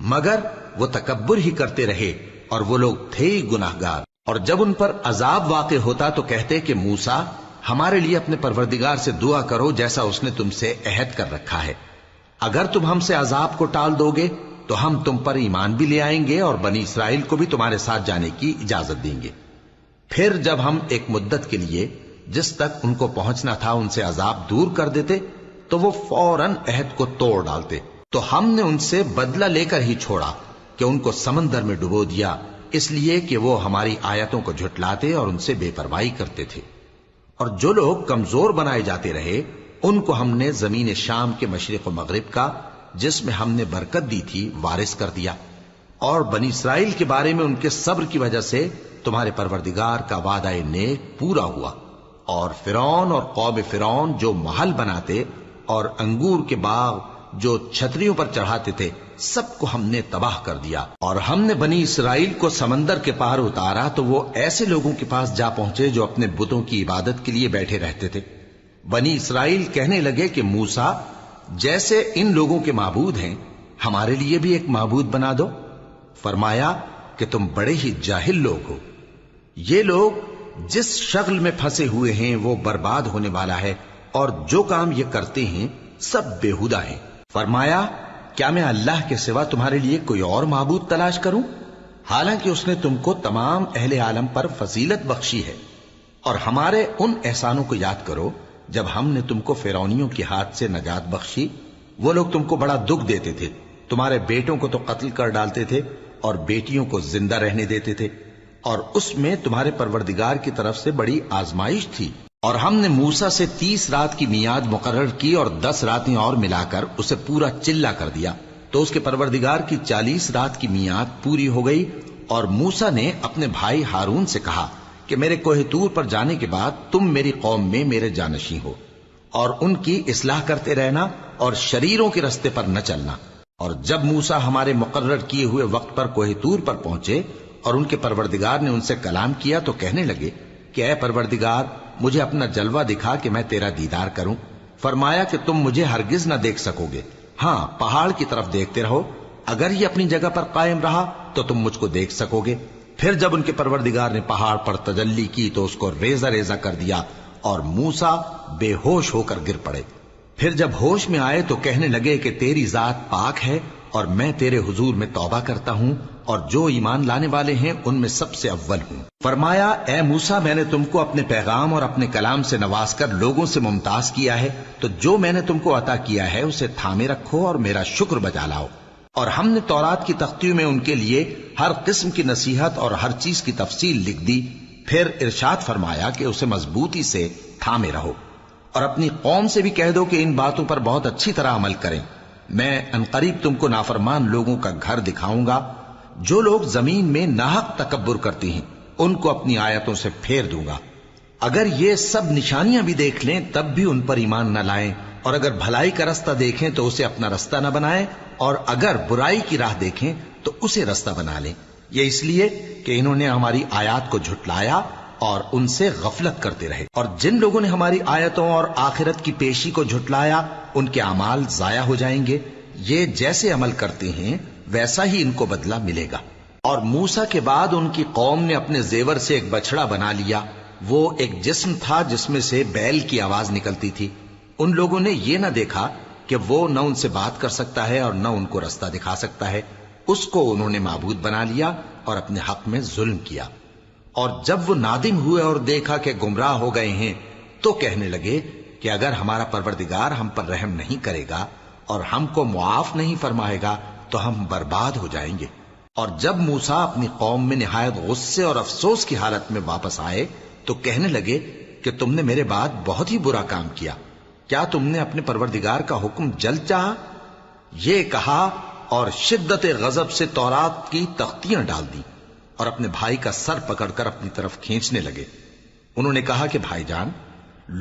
مگر وہ تکبر ہی کرتے رہے اور وہ لوگ تھے ہی گناہگار۔ اور جب ان پر عذاب واقع ہوتا تو کہتے کہ موسیٰ ہمارے لیے اپنے پروردگار سے دعا کرو جیسا اس نے تم سے عہد کر رکھا ہے، اگر تم ہم سے عذاب کو ٹال دو گے تو ہم تم پر ایمان بھی لے آئیں گے اور بنی اسرائیل کو بھی تمہارے ساتھ جانے کی اجازت دیں گے۔ پھر جب ہم ایک مدت کے لیے جس تک ان کو پہنچنا تھا ان سے عذاب دور کر دیتے تو وہ فوراً عہد کو توڑ ڈالتے، تو ہم نے ان سے بدلہ لے کر ہی چھوڑا کہ ان کو سمندر میں ڈبو دیا، اس لیے کہ وہ ہماری آیتوں کو جھٹلاتے اور ان سے بے پرواہی کرتے تھے۔ اور جو لوگ کمزور بنائے جاتے رہے ان کو ہم نے زمین شام کے مشرق و مغرب کا جس میں ہم نے برکت دی تھی وارث کر دیا، اور بنی اسرائیل کے بارے میں ان کے صبر کی وجہ سے تمہارے پروردگار کا وعدہ نیک پورا ہوا۔ اور فرعون اور قوم فرعون جو محل بناتے اور انگور کے باغ جو چھتریوں پر چڑھاتے تھے سب کو ہم نے تباہ کر دیا۔ اور ہم نے بنی اسرائیل کو سمندر کے پار اتارا تو وہ ایسے لوگوں کے پاس جا پہنچے جو اپنے بتوں کی عبادت کے لیے بیٹھے رہتے تھے۔ بنی اسرائیل کہنے لگے کہ موسیٰ جیسے ان لوگوں کے معبود ہیں ہمارے لیے بھی ایک معبود بنا دو۔ فرمایا کہ تم بڑے ہی جاہل لوگ ہو، یہ لوگ جس شغل میں پھنسے ہوئے ہیں وہ برباد ہونے والا ہے، اور جو کام یہ کرتے ہیں سب بےہودہ ہیں۔ فرمایا کیا میں اللہ کے سوا تمہارے لیے کوئی اور معبود تلاش کروں، حالانکہ اس نے تم کو تمام اہل عالم پر فضیلت بخشی ہے۔ اور ہمارے ان احسانوں کو یاد کرو جب ہم نے تم کو فرعونیوں کے ہاتھ سے نجات بخشی، وہ لوگ تم کو بڑا دکھ دیتے تھے، تمہارے بیٹوں کو تو قتل کر ڈالتے تھے اور بیٹیوں کو زندہ رہنے دیتے تھے، اور اس میں تمہارے پروردگار کی طرف سے بڑی آزمائش تھی۔ اور ہم نے موسیٰ سے 30 رات کی میعاد مقرر کی اور 10 راتیں اور ملا کر اسے پورا چلہ کر دیا، تو اس کے پروردگار کی 40 رات کی میعاد پوری ہو گئی، اور موسیٰ نے اپنے بھائی ہارون سے کہا کہ میرے کوہ طور پر جانے کے بعد تم میری قوم میں میرے جانشین ہو، اور ان کی اصلاح کرتے رہنا اور شریروں کے رستے پر نہ چلنا۔ اور جب موسیٰ ہمارے مقرر کیے ہوئے وقت پر کوہ طور پر پہنچے اور ان کے پروردگار نے ان سے کلام کیا تو کہنے لگے کہ اے پروردگار، مجھے اپنا جلوہ دکھا کہ میں تیرا دیدار کروں۔ فرمایا کہ تم مجھے ہرگز نہ دیکھ سکو گے، ہاں پہاڑ کی طرف دیکھتے رہو، اگر یہ اپنی جگہ پر قائم رہا تو تم مجھ کو دیکھ سکو گے۔ پھر جب ان کے پروردگار نے پہاڑ پر تجلی کی تو اس کو ریزہ ریزہ کر دیا اور موسیٰ بے ہوش ہو کر گر پڑے۔ پھر جب ہوش میں آئے تو کہنے لگے کہ تیری ذات پاک ہے اور میں تیرے حضور میں توبہ کرتا ہوں، اور جو ایمان لانے والے ہیں ان میں سب سے اول ہوں۔ فرمایا اے موسیٰ، میں نے تم کو اپنے پیغام اور اپنے کلام سے نواز کر لوگوں سے ممتاز کیا ہے، تو جو میں نے تم کو عطا کیا ہے اسے تھامے رکھو اور میرا شکر بجا لاؤ۔ اور ہم نے تورات کی تختیوں میں ان کے لیے ہر قسم کی نصیحت اور ہر چیز کی تفصیل لکھ دی۔ پھر ارشاد فرمایا کہ اسے مضبوطی سے تھامے رہو، اور اپنی قوم سے بھی کہہ دو کہ ان باتوں پر بہت اچھی طرح عمل کریں۔ میں انقریب تم کو نافرمان لوگوں کا گھر دکھاؤں گا، جو لوگ زمین میں ناحق تکبر کرتے ہیں ان کو اپنی آیتوں سے پھیر دوں گا۔ اگر یہ سب نشانیاں بھی دیکھ لیں تب بھی ان پر ایمان نہ لائیں، اور اگر بھلائی کا رستہ دیکھیں تو اسے اپنا رستہ نہ بنائیں، اور اگر برائی کی راہ دیکھیں تو اسے رستہ بنا لیں۔ یہ اس لیے کہ انہوں نے ہماری آیات کو جھٹلایا اور ان سے غفلت کرتے رہے، اور جن لوگوں نے ہماری آیتوں اور آخرت کی پیشی کو جھٹلایا ان کے اعمال ضائع ہو جائیں گے۔ یہ جیسے عمل کرتے ہیں ویسا ہی ان کو بدلہ ملے گا۔ اور موسیٰ کے بعد ان کی قوم نے اپنے زیور سے ایک بچڑا بنا لیا، وہ ایک جسم تھا جس میں سے بیل کی آواز نکلتی تھی۔ ان لوگوں نے یہ نہ دیکھا کہ وہ نہ ان سے بات کر سکتا ہے اور نہ ان کو رستہ دکھا سکتا ہے، اس کو انہوں نے معبود بنا لیا اور اپنے حق میں ظلم کیا۔ اور جب وہ نادم ہوئے اور دیکھا کہ گمراہ ہو گئے ہیں تو کہنے لگے کہ اگر ہمارا پروردگار ہم پر رحم نہیں کرے گا اور ہم کو معاف نہیں فرمائے گا تو ہم برباد ہو جائیں گے۔ اور جب موسیٰ اپنی قوم میں نہایت غصے اور افسوس کی حالت میں واپس آئے تو کہنے لگے کہ تم نے میرے بعد بہت ہی برا کام کیا، کیا تم نے اپنے پروردگار کا حکم جلد چاہا؟ یہ کہا اور شدت غضب سے تورات کی تختیاں ڈال دی اور اپنے بھائی کا سر پکڑ کر اپنی طرف کھینچنے لگے۔ انہوں نے کہا کہ بھائی جان،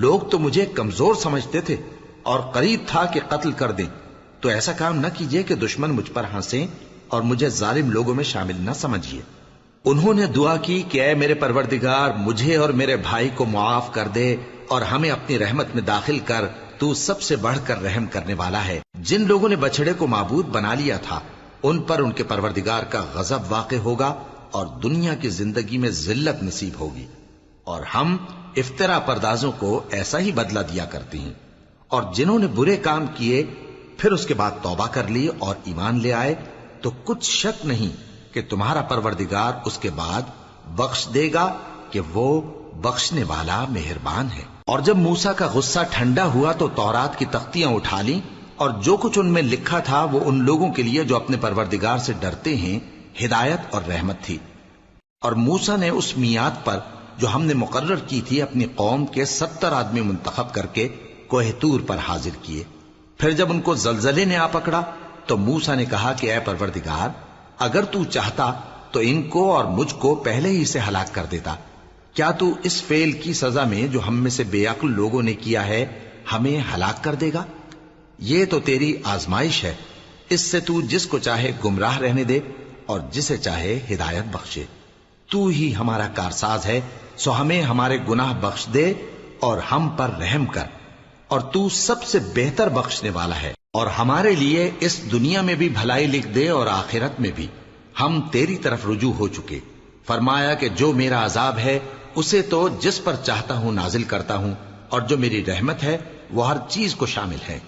لوگ تو مجھے کمزور سمجھتے تھے اور قریب تھا کہ قتل کر دیں، تو ایسا کام نہ کیجیے کہ دشمن مجھ پر ہنسیں اور مجھے ظالم لوگوں میں شامل نہ سمجھیے۔ انہوں نے دعا کی کہ اے میرے پروردگار، مجھے اور میرے بھائی کو معاف کر دے اور ہمیں اپنی رحمت میں داخل کر، تو سب سے بڑھ کر رحم کرنے والا ہے۔ جن لوگوں نے بچڑے کو معبود بنا لیا تھا ان پر ان کے پروردگار کا غضب واقع ہوگا اور دنیا کی زندگی میں ذلت نصیب ہوگی، اور ہم افترا پردازوں کو ایسا ہی بدلہ دیا کرتے ہیں۔ اور جنہوں نے برے کام کیے پھر اس کے بعد توبہ کر لی اور ایمان لے آئے تو کچھ شک نہیں کہ تمہارا پروردگار اس کے بعد بخش دے گا کہ وہ بخشنے والا مہربان ہے۔ اور جب موسیٰ کا غصہ ٹھنڈا ہوا تو تورات کی تختیاں اٹھا لیں، اور جو کچھ ان میں لکھا تھا وہ ان لوگوں کے لیے جو اپنے پروردگار سے ڈرتے ہیں ہدایت اور رحمت تھی۔ اور موسیٰ نے اس میعاد پر جو ہم نے مقرر کی تھی اپنی قوم کے 70 آدمی منتخب کر کے کوہ طور پر حاضر کیے۔ پھر جب ان کو زلزلے نے آ پکڑا تو موسیٰ نے کہا کہ اے پروردگار، اگر تو چاہتا تو ان کو اور مجھ کو پہلے ہی سے ہلاک کر دیتا۔ کیا تو اس فعل کی سزا میں جو ہم میں سے بے عقل لوگوں نے کیا ہے ہمیں ہلاک کر دے گا؟ یہ تو تیری آزمائش ہے، اس سے تو جس کو چاہے گمراہ رہنے دے اور جسے چاہے ہدایت بخشے۔ تو ہی ہمارا کارساز ہے، سو ہمیں ہمارے گناہ بخش دے اور ہم پر رحم کر، اور تو سب سے بہتر بخشنے والا ہے۔ اور ہمارے لیے اس دنیا میں بھی بھلائی لکھ دے اور آخرت میں بھی، ہم تیری طرف رجوع ہو چکے۔ فرمایا کہ جو میرا عذاب ہے اسے تو جس پر چاہتا ہوں نازل کرتا ہوں، اور جو میری رحمت ہے وہ ہر چیز کو شامل ہے۔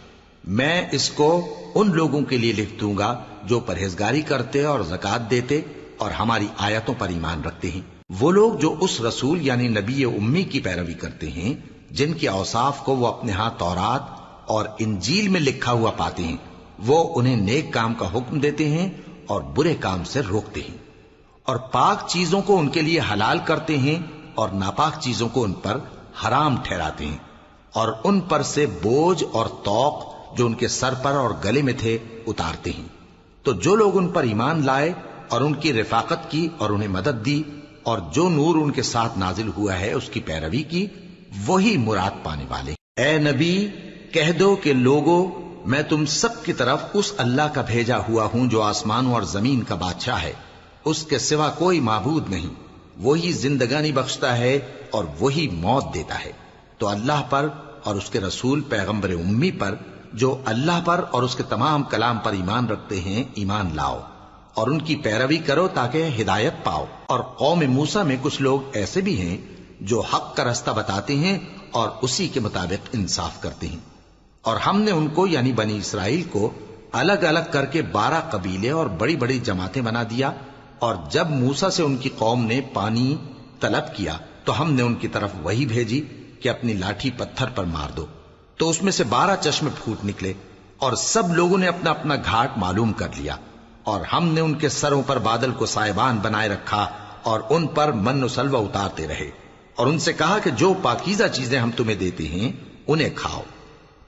میں اس کو ان لوگوں کے لیے لکھ دوں گا جو پرہیزگاری کرتے اور زکوٰۃ دیتے اور ہماری آیتوں پر ایمان رکھتے ہیں، وہ لوگ جو اس رسول یعنی نبی امی کی پیروی کرتے ہیں جن کے اوصاف کو وہ اپنے ہاں تورات اور انجیل میں لکھا ہوا پاتے ہیں، وہ انہیں نیک کام کا حکم دیتے ہیں اور برے کام سے روکتے ہیں، اور پاک چیزوں کو ان کے لیے حلال کرتے ہیں اور ناپاک چیزوں کو ان پر حرام ٹھہراتے ہیں، اور ان پر سے بوجھ اور طوق جو ان کے سر پر اور گلے میں تھے اتارتے ہیں۔ تو جو لوگ ان پر ایمان لائے اور ان کی رفاقت کی اور انہیں مدد دی اور جو نور ان کے ساتھ نازل ہوا ہے اس کی پیروی کی، وہی مراد پانے والے۔ اے نبی کہہ دو کہ لوگو، میں تم سب کی طرف اس اللہ کا بھیجا ہوا ہوں جو آسمانوں اور زمین کا بادشاہ ہے، اس کے سوا کوئی معبود نہیں، وہی زندگانی بخشتا ہے اور وہی موت دیتا ہے۔ تو اللہ پر اور اس کے رسول پیغمبر امی پر جو اللہ پر اور اس کے تمام کلام پر ایمان رکھتے ہیں ایمان لاؤ اور ان کی پیروی کرو تاکہ ہدایت پاؤ۔ اور قوم موسیٰ میں کچھ لوگ ایسے بھی ہیں جو حق کا رستہ بتاتے ہیں اور اسی کے مطابق انصاف کرتے ہیں، اور ہم نے ان کو یعنی بنی اسرائیل کو الگ الگ کر کے 12 قبیلے اور بڑی بڑی جماعتیں بنا دیا، اور جب موسیٰ سے ان کی قوم نے پانی طلب کیا تو ہم نے ان کی طرف وہی بھیجی کہ اپنی لاٹھی پتھر پر مار دو، تو اس میں سے 12 چشمے پھوٹ نکلے، اور سب لوگوں نے اپنا اپنا گھاٹ معلوم کر لیا، اور ہم نے ان کے سروں پر بادل کو سائبان بنائے رکھا اور ان پر من و سلوہ اتارتے رہے، اور ان سے کہا کہ جو پاکیزہ چیزیں ہم تمہیں دیتے ہیں انہیں کھاؤ،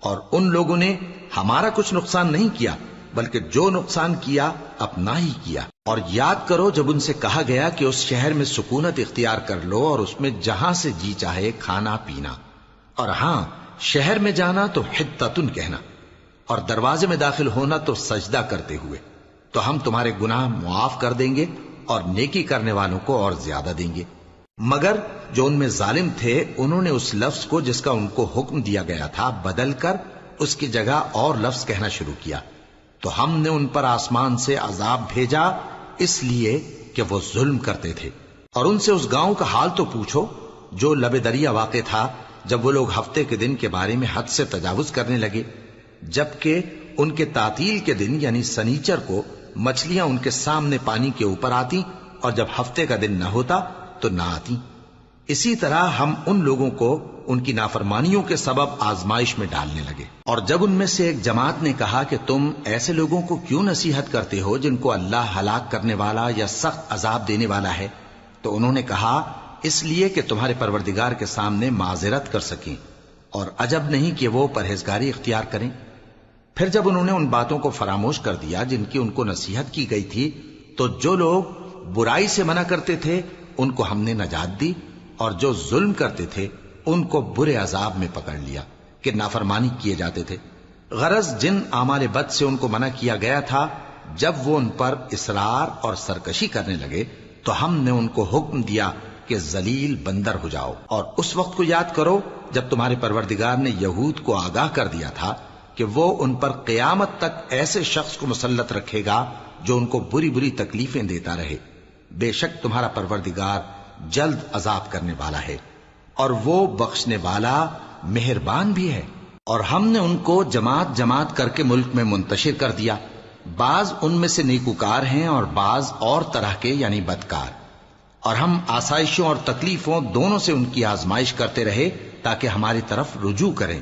اور ان لوگوں نے ہمارا کچھ نقصان نہیں کیا بلکہ جو نقصان کیا اپنا ہی کیا۔ اور یاد کرو جب ان سے کہا گیا کہ اس شہر میں سکونت اختیار کر لو اور اس میں جہاں سے جی چاہے کھانا پینا، اور ہاں شہر میں جانا تو حتتن کہنا، اور دروازے میں داخل ہونا تو سجدہ کرتے ہوئے، تو ہم تمہارے گناہ معاف کر دیں گے اور نیکی کرنے والوں کو اور زیادہ دیں گے۔ مگر جو ان میں ظالم تھے انہوں نے اس لفظ کو جس کا ان کو حکم دیا گیا تھا بدل کر اس کی جگہ اور لفظ کہنا شروع کیا، تو ہم نے ان پر آسمان سے عذاب بھیجا اس لیے کہ وہ ظلم کرتے تھے۔ اور ان سے اس گاؤں کا حال تو پوچھو جو لب دریا واقع تھا، جب وہ لوگ ہفتے کے دن کے بارے میں حد سے تجاوز کرنے لگے، جبکہ ان کے تعطیل کے دن یعنی سنیچر کو مچھلیاں ان کے سامنے پانی کے اوپر آتی اور جب ہفتے کا دن نہ ہوتا تو نہ آتی۔ اسی طرح ہم ان لوگوں کو ان کی نافرمانیوں کے سبب آزمائش میں ڈالنے لگے۔ اور جب ان میں سے ایک جماعت نے کہا کہ تم ایسے لوگوں کو کیوں نصیحت کرتے ہو جن کو اللہ ہلاک کرنے والا یا سخت عذاب دینے والا ہے، تو انہوں نے کہا اس لیے کہ تمہارے پروردگار کے سامنے معذرت کر سکیں، اور عجب نہیں کہ وہ پرہیزگاری اختیار کریں۔ پھر جب انہوں نے ان باتوں کو فراموش کر دیا جن کی ان کو نصیحت کی گئی تھی، تو جو لوگ برائی سے منع کرتے تھے ان کو ہم نے نجات دی، اور جو ظلم کرتے تھے ان کو برے عذاب میں پکڑ لیا کہ نافرمانی کیے جاتے تھے۔ غرض جن اعمال بد سے ان کو منع کیا گیا تھا، جب وہ ان پر اصرار اور سرکشی کرنے لگے تو ہم نے ان کو حکم دیا کہ ذلیل بندر ہو جاؤ۔ اور اس وقت کو یاد کرو جب تمہارے پروردگار نے یہود کو آگاہ کر دیا تھا کہ وہ ان پر قیامت تک ایسے شخص کو مسلط رکھے گا جو ان کو بری بری تکلیفیں دیتا رہے۔ بے شک تمہارا پروردگار جلد عذاب کرنے والا ہے اور وہ بخشنے والا مہربان بھی ہے۔ اور ہم نے ان کو جماعت جماعت کر کے ملک میں منتشر کر دیا، بعض ان میں سے نیکوکار ہیں اور بعض اور طرح کے یعنی بدکار، اور ہم آسائشوں اور تکلیفوں دونوں سے ان کی آزمائش کرتے رہے تاکہ ہماری طرف رجوع کریں۔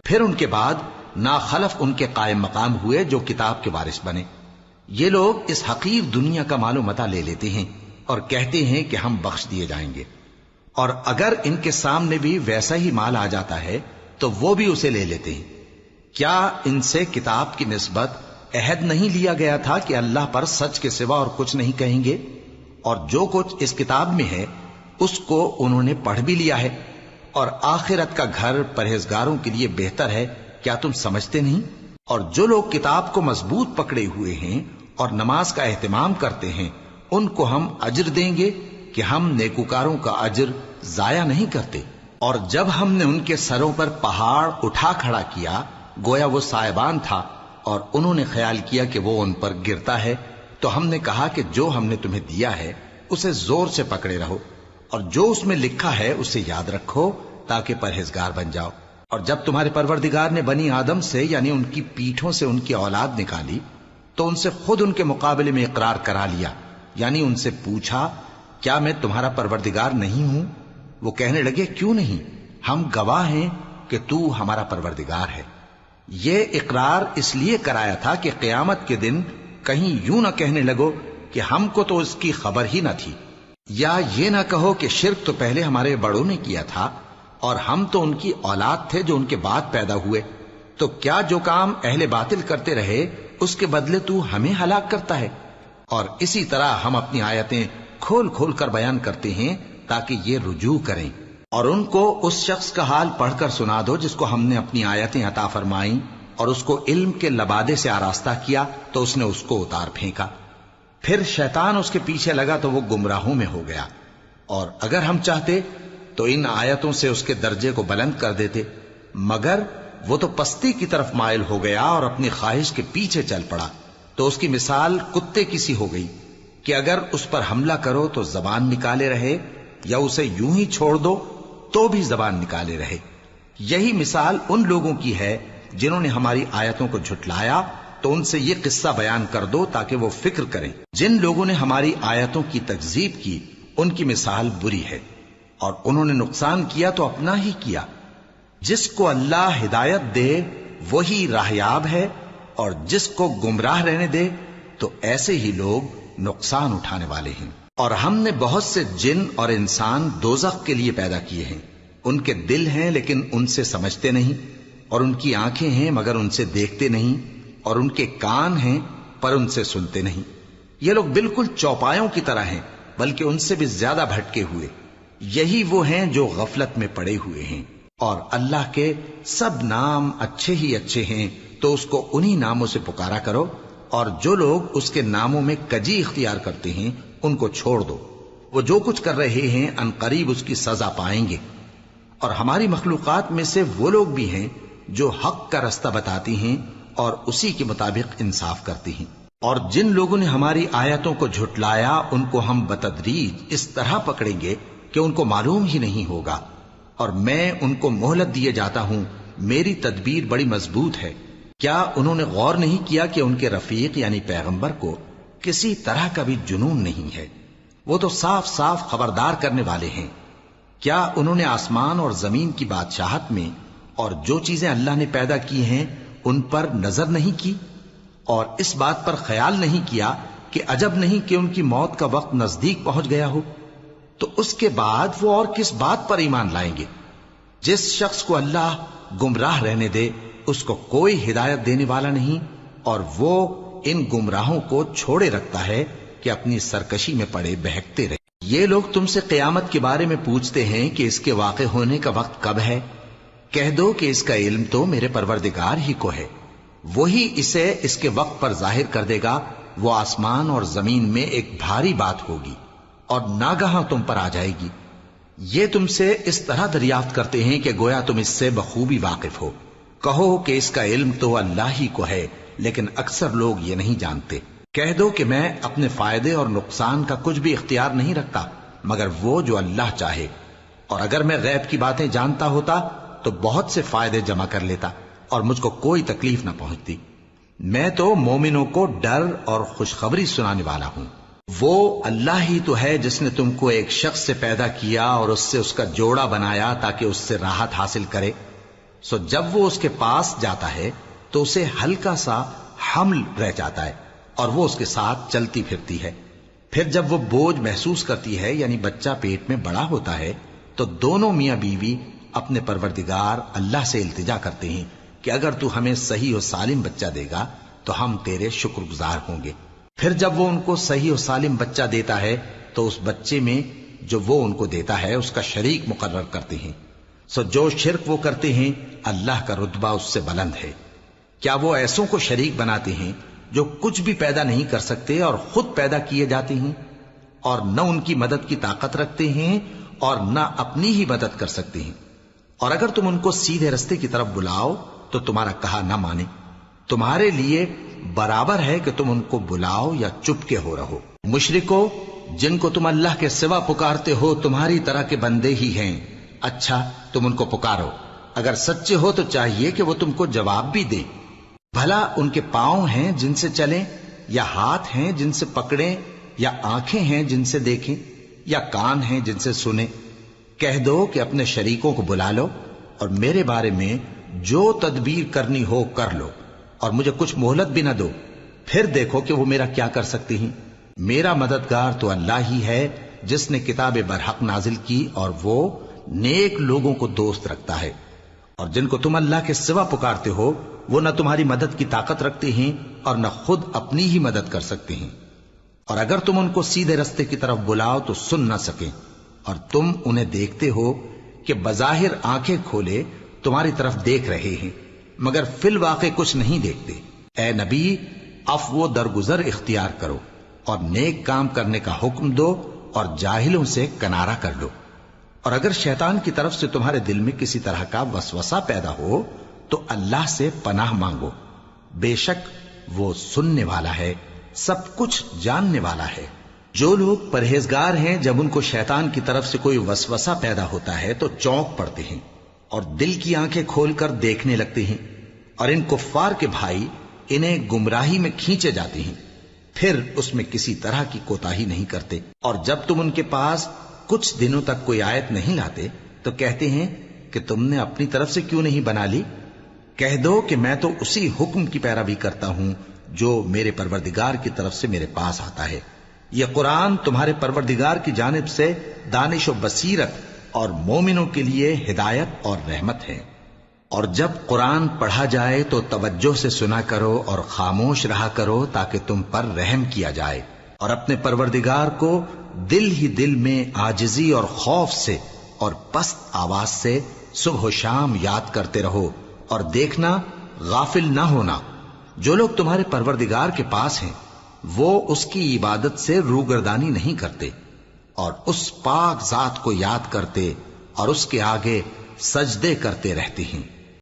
پھر ان کے بعد ناخلف ان کے قائم مقام ہوئے جو کتاب کے وارث بنے۔ یہ لوگ اس حقیر دنیا کا مال و متاع لے لیتے ہیں اور کہتے ہیں کہ ہم بخش دیے جائیں گے، اور اگر ان کے سامنے بھی ویسا ہی مال آ جاتا ہے تو وہ بھی اسے لے لیتے ہیں۔ کیا ان سے کتاب کی نسبت عہد نہیں لیا گیا تھا کہ اللہ پر سچ کے سوا اور کچھ نہیں کہیں گے؟ اور جو کچھ اس کتاب میں ہے اس کو انہوں نے پڑھ بھی لیا ہے، اور آخرت کا گھر پرہیزگاروں کے لیے بہتر ہے، کیا تم سمجھتے نہیں؟ اور جو لوگ کتاب کو مضبوط پکڑے ہوئے ہیں اور نماز کا اہتمام کرتے ہیں ان کو ہم اجر دیں گے کہ ہم نیکوکاروں کا اجر ضائع نہیں کرتے۔ اور جب ہم نے ان کے سروں پر پہاڑ اٹھا کھڑا کیا گویا وہ سائبان تھا، اور انہوں نے خیال کیا کہ وہ ان پر گرتا ہے، تو ہم نے کہا کہ جو ہم نے تمہیں دیا ہے اسے زور سے پکڑے رہو، اور جو اس میں لکھا ہے اسے یاد رکھو تاکہ پرہیزگار بن جاؤ۔ اور جب تمہارے پروردگار نے بنی آدم سے یعنی ان کی پیٹھوں سے ان کی اولاد نکالی تو ان سے خود ان کے مقابلے میں اقرار کرا لیا، یعنی ان سے پوچھا کیا میں تمہارا پروردگار نہیں ہوں؟ وہ کہنے لگے کیوں نہیں، ہم گواہ ہیں کہ تو ہمارا پروردگار ہے۔ یہ اقرار اس لیے کرایا تھا کہ قیامت کے دن کہیں یوں نہ کہنے لگو کہ ہم کو تو اس کی خبر ہی نہ تھی، یا یہ نہ کہو کہ شرک تو پہلے ہمارے بڑوں نے کیا تھا اور ہم تو ان کی اولاد تھے جو ان کے بعد پیدا ہوئے۔ تو کیا جو کام اہل باطل کرتے رہے اس کے بدلے تو ہمیں ہلاک کرتا ہے؟ اور اسی طرح ہم اپنی آیتیں کھول کھول کر بیان کرتے ہیں تاکہ یہ رجوع کریں۔ اور ان کو اس شخص کا حال پڑھ کر سنا دو جس کو ہم نے اپنی آیتیں عطا فرمائیں اور اس کو علم کے لبادے سے آراستہ کیا تو اس نے اس کو اتار پھینکا، پھر شیطان اس کے پیچھے لگا تو وہ گمراہوں میں ہو گیا۔ اور اگر ہم چاہتے تو ان آیتوں سے اس کے درجے کو بلند کر دیتے، مگر وہ تو پستی کی طرف مائل ہو گیا اور اپنی خواہش کے پیچھے چل پڑا، تو اس کی مثال کتے کی سی ہو گئی کہ اگر اس پر حملہ کرو تو زبان نکالے رہے، یا اسے یوں ہی چھوڑ دو تو بھی زبان نکالے رہے۔ یہی مثال ان لوگوں کی ہے جنہوں نے ہماری آیتوں کو جھٹلایا، تو ان سے یہ قصہ بیان کر دو تاکہ وہ فکر کریں۔ جن لوگوں نے ہماری آیتوں کی تکذیب کی ان کی مثال بری ہے، اور انہوں نے نقصان کیا تو اپنا ہی کیا۔ جس کو اللہ ہدایت دے وہی راہیاب ہے، اور جس کو گمراہ رہنے دے تو ایسے ہی لوگ نقصان اٹھانے والے ہیں۔ اور ہم نے بہت سے جن اور انسان دوزخ کے لیے پیدا کیے ہیں، ان کے دل ہیں لیکن ان سے سمجھتے نہیں، اور ان کی آنکھیں ہیں مگر ان سے دیکھتے نہیں، اور ان کے کان ہیں پر ان سے سنتے نہیں۔ یہ لوگ بالکل چوپایوں کی طرح ہیں، بلکہ ان سے بھی زیادہ بھٹکے ہوئے۔ یہی وہ ہیں جو غفلت میں پڑے ہوئے ہیں۔ اور اللہ کے سب نام اچھے ہی اچھے ہیں، تو اس کو انہی ناموں سے پکارا کرو، اور جو لوگ اس کے ناموں میں کجی اختیار کرتے ہیں ان کو چھوڑ دو۔ وہ جو کچھ کر رہے ہیں ان قریب اس کی سزا پائیں گے۔ اور ہماری مخلوقات میں سے وہ لوگ بھی ہیں جو حق کا رستہ بتاتی ہیں اور اسی کے مطابق انصاف کرتی ہیں۔ اور جن لوگوں نے ہماری آیتوں کو جھٹلایا ان کو ہم بتدریج اس طرح پکڑیں گے کہ ان کو معلوم ہی نہیں ہوگا، اور میں ان کو مہلت دیے جاتا ہوں، میری تدبیر بڑی مضبوط ہے۔ کیا انہوں نے غور نہیں کیا کہ ان کے رفیق یعنی پیغمبر کو کسی طرح کا بھی جنون نہیں ہے؟ وہ تو صاف صاف خبردار کرنے والے ہیں۔ کیا انہوں نے آسمان اور زمین کی بادشاہت میں اور جو چیزیں اللہ نے پیدا کی ہیں ان پر نظر نہیں کی، اور اس بات پر خیال نہیں کیا کہ عجب نہیں کہ ان کی موت کا وقت نزدیک پہنچ گیا ہو؟ تو اس کے بعد وہ اور کس بات پر ایمان لائیں گے؟ جس شخص کو اللہ گمراہ رہنے دے اس کو کوئی ہدایت دینے والا نہیں، اور وہ ان گمراہوں کو چھوڑے رکھتا ہے کہ اپنی سرکشی میں پڑے بہکتے رہے۔ یہ لوگ تم سے قیامت کے بارے میں پوچھتے ہیں کہ اس کے واقع ہونے کا وقت کب ہے؟ کہہ دو کہ اس کا علم تو میرے پروردگار ہی کو ہے، وہی اسے اس کے وقت پر ظاہر کر دے گا۔ وہ آسمان اور زمین میں ایک بھاری بات ہوگی اور ناگہاں تم پر آ جائے گی۔ یہ تم سے اس طرح دریافت کرتے ہیں کہ گویا تم اس سے بخوبی واقف ہو۔ کہو کہ اس کا علم تو اللہ ہی کو ہے، لیکن اکثر لوگ یہ نہیں جانتے۔ کہہ دو کہ میں اپنے فائدے اور نقصان کا کچھ بھی اختیار نہیں رکھتا مگر وہ جو اللہ چاہے، اور اگر میں غیب کی باتیں جانتا ہوتا تو بہت سے فائدے جمع کر لیتا اور مجھ کو کوئی تکلیف نہ پہنچتی۔ میں تو مومنوں کو ڈر اور خوشخبری سنانے والا ہوں۔ وہ اللہ ہی تو ہے جس نے تم کو ایک شخص سے پیدا کیا اور اس سے اس کا جوڑا بنایا تاکہ اس سے راحت حاصل کرے۔ سو جب وہ اس کے پاس جاتا ہے تو اسے ہلکا سا حمل رہ جاتا ہے اور وہ اس کے ساتھ چلتی پھرتی ہے۔ پھر جب وہ بوجھ محسوس کرتی ہے یعنی بچہ پیٹ میں بڑا ہوتا ہے تو دونوں میاں بیوی اپنے پروردگار اللہ سے التجا کرتے ہیں کہ اگر تو ہمیں صحیح و سالم بچہ دے گا تو ہم تیرے شکر گزار ہوں گے۔ پھر جب وہ ان کو صحیح و سالم بچہ دیتا ہے تو اس بچے میں جو وہ ان کو دیتا ہے اس کا شریک مقرر کرتے ہیں۔ سو جو شرک وہ کرتے ہیں اللہ کا رتبہ اس سے بلند ہے۔ کیا وہ ایسوں کو شریک بناتے ہیں جو کچھ بھی پیدا نہیں کر سکتے اور خود پیدا کیے جاتے ہیں، اور نہ ان کی مدد کی طاقت رکھتے ہیں اور نہ اپنی ہی مدد کر سکتے ہیں؟ اور اگر تم ان کو سیدھے رستے کی طرف بلاؤ تو تمہارا کہا نہ مانے۔ تمہارے لیے برابر ہے کہ تم ان کو بلاؤ یا چپ کے ہو رہو۔ مشرکو، جن کو تم اللہ کے سوا پکارتے ہو تمہاری طرح کے بندے ہی ہیں۔ اچھا تم ان کو پکارو، اگر سچے ہو تو چاہیے کہ وہ تم کو جواب بھی دیں۔ بھلا ان کے پاؤں ہیں جن سے چلیں، یا ہاتھ ہیں جن سے پکڑیں، یا آنکھیں ہیں جن سے دیکھیں، یا کان ہیں جن سے سنیں؟ کہہ دو کہ اپنے شریکوں کو بلا لو اور میرے بارے میں جو تدبیر کرنی ہو کر لو، اور مجھے کچھ مہلت بھی نہ دو، پھر دیکھو کہ وہ میرا کیا کر سکتی ہیں۔ میرا مددگار تو اللہ ہی ہے جس نے کتاب برحق نازل کی، اور وہ نیک لوگوں کو دوست رکھتا ہے۔ اور جن کو تم اللہ کے سوا پکارتے ہو وہ نہ تمہاری مدد کی طاقت رکھتے ہیں اور نہ خود اپنی ہی مدد کر سکتے ہیں، اور اگر تم ان کو سیدھے رستے کی طرف بلاؤ تو سن نہ سکیں، اور تم انہیں دیکھتے ہو کہ بظاہر آنکھیں کھولے تمہاری طرف دیکھ رہے ہیں مگر فی الواقع کچھ نہیں دیکھتے۔ اے نبی، عفو و درگزر اختیار کرو اور نیک کام کرنے کا حکم دو اور جاہلوں سے کنارہ کر لو۔ اور اگر شیطان کی طرف سے تمہارے دل میں کسی طرح کا وسوسہ پیدا ہو تو اللہ سے پناہ مانگو، بے شک وہ سننے والا ہے، سب کچھ جاننے والا ہے۔ جو لوگ پرہیزگار ہیں جب ان کو شیطان کی طرف سے کوئی وسوسہ پیدا ہوتا ہے تو چونک پڑتے ہیں اور دل کی آنکھیں کھول کر دیکھنے لگتے ہیں، اور ان کفار کے بھائی انہیں گمراہی میں کھینچے جاتے ہیں، پھر اس میں کسی طرح کی کوتاہی نہیں کرتے، اور جب تم ان کے پاس کچھ دنوں تک کوئی آیت نہیں لاتے تو کہتے ہیں کہ تم نے اپنی طرف سے کیوں نہیں بنا لی؟ کہہ دو کہ میں تو اسی حکم کی پیروی کرتا ہوں جو میرے پروردگار کی طرف سے میرے پاس آتا ہے۔ یہ قرآن تمہارے پروردگار کی جانب سے دانش و بصیرت اور مومنوں کے لیے ہدایت اور رحمت ہے۔ اور جب قرآن پڑھا جائے تو توجہ سے سنا کرو اور خاموش رہا کرو تاکہ تم پر رحم کیا جائے، اور اپنے پروردگار کو دل ہی دل میں عاجزی اور خوف سے اور پست آواز سے صبح و شام یاد کرتے رہو، اور دیکھنا غافل نہ ہونا، جو لوگ تمہارے پروردگار کے پاس ہیں وہ اس کی عبادت سے روگردانی نہیں کرتے اور اس پاک ذات کو یاد کرتے اور اس کے آگے سجدے کرتے رہتے ہیں۔